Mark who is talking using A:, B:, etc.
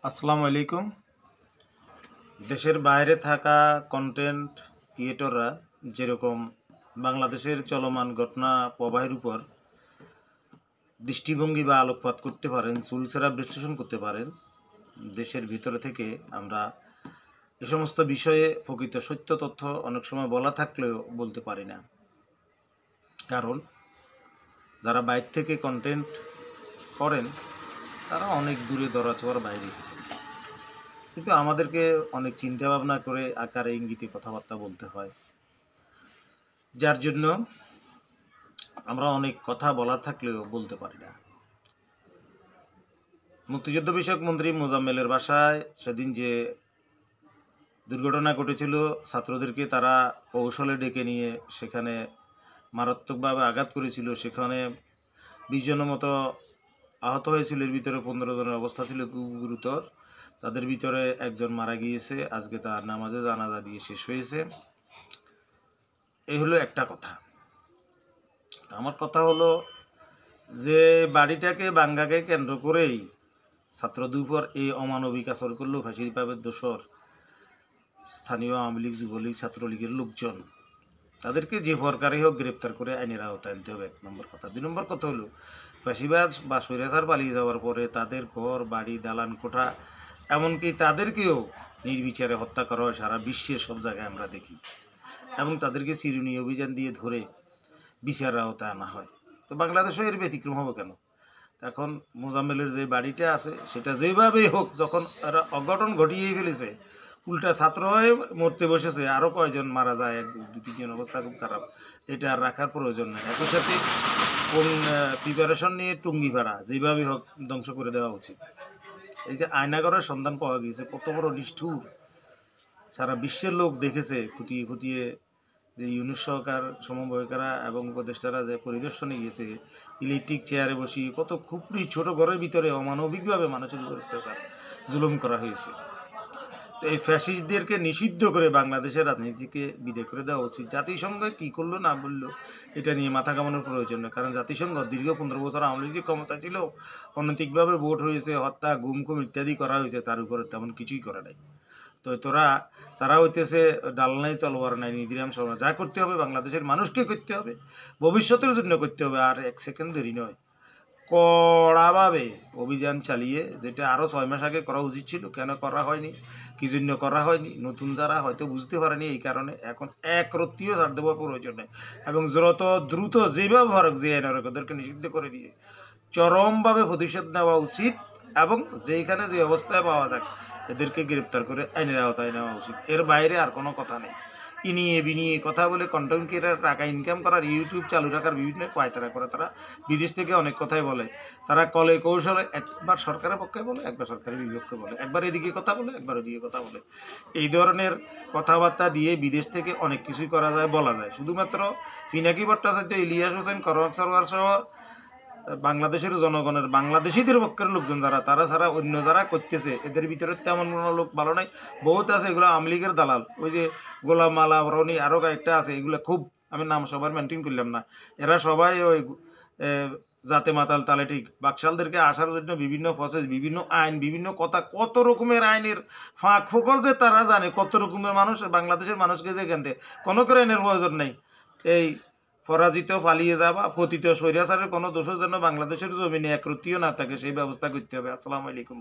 A: আসসালামু আলাইকুম। দেশের বাইরে থাকা কন্টেন্ট ক্রিয়েটররা যেরকম বাংলাদেশের চলমান ঘটনা প্রবাহের উপর দৃষ্টিভঙ্গি বা আলোকপাত করতে পারেন, চুলচেরা বিশ্লেষণ করতে পারেন, দেশের ভিতরে থেকে আমরা এ সমস্ত বিষয়ে প্রকৃত সত্য তথ্য অনেক সময় বলা থাকলেও বলতে পারি না। কারণ যারা বাইরে থেকে কন্টেন্ট করেন তারা অনেক দূরে দরাছোয়ার বাইরে থাকে। কিন্তু আমাদেরকে অনেক চিন্তা ভাবনা করে আকারে ইঙ্গিতে কথাবার্তা বলতে হয়, যার জন্য আমরা অনেক কথা বলা থাকলেও বলতে পারি না। মুক্তিযুদ্ধ বিষয়ক মন্ত্রী মোজাম্মেলের বাসায় সেদিন যে দুর্ঘটনা ঘটেছিল, ছাত্রদেরকে তারা কৌশলে ডেকে নিয়ে সেখানে মারাত্মকভাবে আঘাত করেছিল, সেখানে 20 জনের মতো আহত হয়েছিল। এর ভিতরে 15 জনের অবস্থা ছিল খুব গুরুতর। তাদের ভিতরে একজন মারা গিয়েছে, আজকে তার নামাজে জানাজা দিয়ে শেষ হয়েছে। এই হলো একটা কথা। আমার কথা হলো যে বাড়িটাকে বাঙ্গাকে কেন্দ্র করেই ছাত্রদের উপর এই অমানবিক আচরণ করলো ফাঁসির পাবের দোষর স্থানীয় আওয়ামী লীগ, যুবলীগ, ছাত্রলীগের লোকজন। তাদেরকে যে প্রকারে হোক গ্রেপ্তার করে আইনের আওতায় আনতে হবে, 1 নম্বর কথা। 2 নম্বর কথা হলো ফাঁসিবাজ বা স্বৈরাচার পালিয়ে যাওয়ার পরে তাদের ঘর বাড়ি দালান কোঠা এমনকি তাদেরকেও নির্বিচারে হত্যা করা হয়, সারা বিশ্বের সব জায়গায় আমরা দেখি, এবং তাদেরকে চিরুনি অভিযান দিয়ে ধরে বিচারের আওতায় আনা হয়। তো বাংলাদেশও এর ব্যতিক্রম হবে কেন? এখন মোজাম্মেলের যে বাড়িটা আছে সেটা যেভাবেই হোক, যখন এরা অঘটন ঘটিয়েই ফেলেছে, উল্টা ছাত্র হয়ে মরতে বসেছে, আরও কয়জন মারা যায়, 1 2 3 জন অবস্থা খুব খারাপ, এটা আর রাখার প্রয়োজন নেই। একই সাথে কোন প্রিপারেশন নিয়ে টুঙ্গি ভাড়া যেভাবেই হোক ধ্বংস করে দেওয়া উচিত। এই যে আয়নাগরের সন্ধান পাওয়া গিয়েছে, কত বড় নিষ্ঠুর, সারা বিশ্বের লোক দেখেছে খুঁটিয়ে খুঁটিয়ে। যে ইউনুস সরকার সমন্বয়কারা এবং উপদেষ্টারা যে পরিদর্শনে গিয়েছে, ইলেকট্রিক চেয়ারে বসিয়ে কত খুপড়ি ছোট ঘরের ভিতরে অমানবিকভাবে মানুষের উপর অত্যাচার জুলুম করা হয়েছে। তো এই ফ্যাসিস্টদেরকে নিষিদ্ধ করে বাংলাদেশের রাজনীতিকে বিদায় করে দেওয়া উচিত। জাতিসংঘ কী করলো না বললো এটা নিয়ে মাথা কামানোর প্রয়োজন নেই, কারণ জাতিসংঘ দীর্ঘ 15 বছর আওয়ামী লীগের ক্ষমতা ছিল, অনৈতিকভাবে ভোট হয়েছে, হত্যা গুম ইত্যাদি করা হয়েছে, তার উপরে তেমন কিছুই করা নাই। তো তারা হইতেছে ডাল নাই তলোয়ার নাই, নিধিরাম শর্মা। যা করতে হবে বাংলাদেশের মানুষকে করতে হবে, ভবিষ্যতের জন্য করতে হবে, আর 1 সেকেন্ড দেরি নয়। কড়াভাবে অভিযান চালিয়ে, যেটা আরও 6 মাস আগে করা উচিত ছিল, কেন করা হয়নি, কী জন্য করা হয়নি, নতুন যারা হয়তো বুঝতে পারেনি, এই কারণে এখন একরত্তিও ছাড় দেওয়ার প্রয়োজন নেই, এবং যত দ্রুত যেভাবে ভারত যে আইনের ওদেরকে নিষিদ্ধ করে দিয়ে চরমভাবে প্রতিশোধ নেওয়া উচিত, এবং যেইখানে যে অবস্থায় পাওয়া যাক এদেরকে গ্রেপ্তার করে আইনের আওতায় নেওয়া উচিত। এর বাইরে আর কোনো কথা নেই। ইনিয়ে বিনিয়ে কথা বলে কন্টেন্ট ক্রিয়েটার টাকা ইনকাম করার, ইউটিউব চালু রাখার বিভিন্ন পায়তারা করে তারা বিদেশ থেকে অনেক কথাই বলে। তারা কলে কৌশলে একবার সরকারের পক্ষে বলে, একবার সরকারের বিপক্ষে বলে, একবার এদিকে কথা বলে, একবার ওদিকে কথা বলে। এই ধরনের কথাবার্তা দিয়ে বিদেশ থেকে অনেক কিছুই করা যায়, বলা যায়। শুধুমাত্র পিনাকি ভট্টাচার্য, ইলিয়াস হোসেন, করণ সরকার সহ বাংলাদেশের জনগণের, বাংলাদেশিদের পক্ষের লোকজন যারা, তারা ছাড়া অন্য যারা করতেছে এদের ভিতরে তেমন কোনো লোক ভালো নাই। বহুত আছে এগুলো আওয়ামী লীগের দালাল, ওই যে গোলাম মালা রনি আরও কয়েকটা আছে, এগুলো খুব, আমি নাম সবার মেনটেন করলাম না, এরা সবাই ওই জাতে মাতাল তালে ঠিক। বাকশালদেরকে আসার জন্য বিভিন্ন প্রসেস, বিভিন্ন আইন, বিভিন্ন কথা, কত রকমের আইনের ফাঁক ফোকর যে তারা জানে, কত রকমের মানুষ বাংলাদেশের মানুষকে যে কেনতে কোনো করে আইনের প্রয়োজন নেই। এই পরাজিত, পালিয়ে যাওয়া, পতিত স্বৈরাচারের কোনো দোষের জন্য বাংলাদেশের জমিনে একরত্তিও না থাকে, সেই ব্যবস্থা করতে হবে। আসসালামু আলাইকুম।